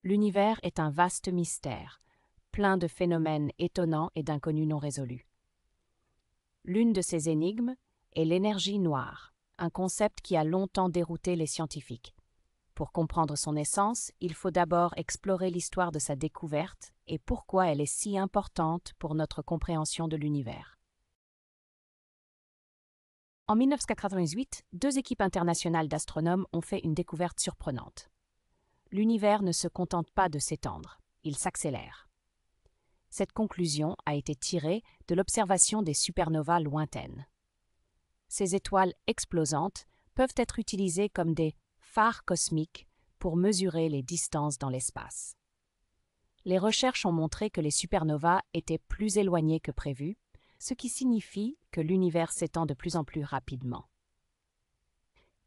L'univers est un vaste mystère, plein de phénomènes étonnants et d'inconnus non résolus. L'une de ces énigmes est l'énergie noire, un concept qui a longtemps dérouté les scientifiques. Pour comprendre son essence, il faut d'abord explorer l'histoire de sa découverte et pourquoi elle est si importante pour notre compréhension de l'univers. En 1998, deux équipes internationales d'astronomes ont fait une découverte surprenante. L'univers ne se contente pas de s'étendre, il s'accélère. Cette conclusion a été tirée de l'observation des supernovas lointaines. Ces étoiles explosantes peuvent être utilisées comme des phares cosmiques pour mesurer les distances dans l'espace. Les recherches ont montré que les supernovas étaient plus éloignées que prévu, ce qui signifie que l'univers s'étend de plus en plus rapidement.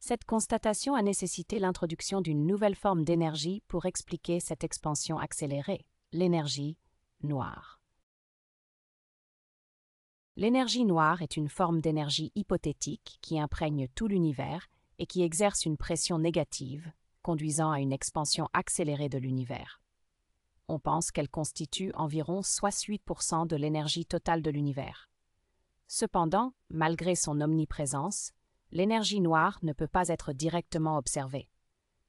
Cette constatation a nécessité l'introduction d'une nouvelle forme d'énergie pour expliquer cette expansion accélérée, l'énergie noire. L'énergie noire est une forme d'énergie hypothétique qui imprègne tout l'univers et qui exerce une pression négative, conduisant à une expansion accélérée de l'univers. On pense qu'elle constitue environ 68% de l'énergie totale de l'univers. Cependant, malgré son omniprésence, l'énergie noire ne peut pas être directement observée.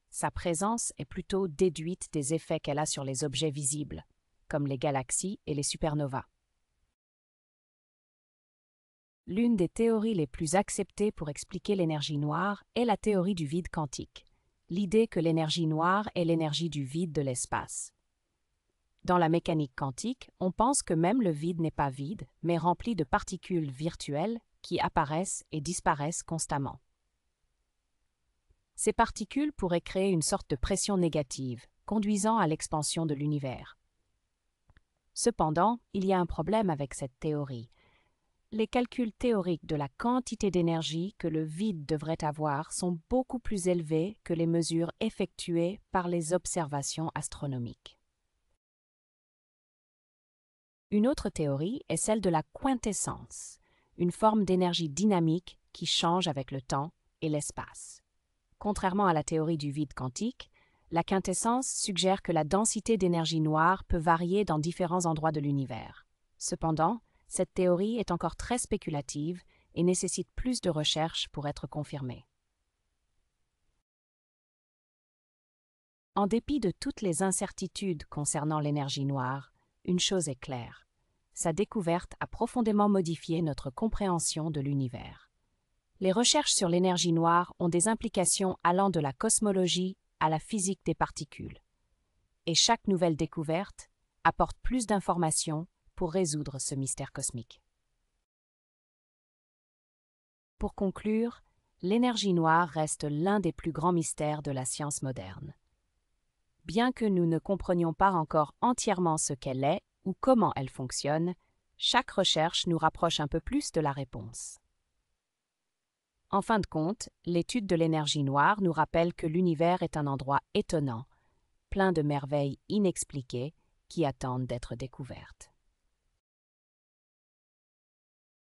Sa présence est plutôt déduite des effets qu'elle a sur les objets visibles, comme les galaxies et les supernovas. L'une des théories les plus acceptées pour expliquer l'énergie noire est la théorie du vide quantique, l'idée que l'énergie noire est l'énergie du vide de l'espace. Dans la mécanique quantique, on pense que même le vide n'est pas vide, mais rempli de particules virtuelles qui apparaissent et disparaissent constamment. Ces particules pourraient créer une sorte de pression négative, conduisant à l'expansion de l'univers. Cependant, il y a un problème avec cette théorie. Les calculs théoriques de la quantité d'énergie que le vide devrait avoir sont beaucoup plus élevés que les mesures effectuées par les observations astronomiques. Une autre théorie est celle de la quintessence, une forme d'énergie dynamique qui change avec le temps et l'espace. Contrairement à la théorie du vide quantique, la quintessence suggère que la densité d'énergie noire peut varier dans différents endroits de l'univers. Cependant, cette théorie est encore très spéculative et nécessite plus de recherches pour être confirmée. En dépit de toutes les incertitudes concernant l'énergie noire, une chose est claire. Sa découverte a profondément modifié notre compréhension de l'univers. Les recherches sur l'énergie noire ont des implications allant de la cosmologie à la physique des particules. Et chaque nouvelle découverte apporte plus d'informations pour résoudre ce mystère cosmique. Pour conclure, l'énergie noire reste l'un des plus grands mystères de la science moderne. Bien que nous ne comprenions pas encore entièrement ce qu'elle est ou comment elle fonctionne, chaque recherche nous rapproche un peu plus de la réponse. En fin de compte, l'étude de l'énergie noire nous rappelle que l'univers est un endroit étonnant, plein de merveilles inexpliquées qui attendent d'être découvertes.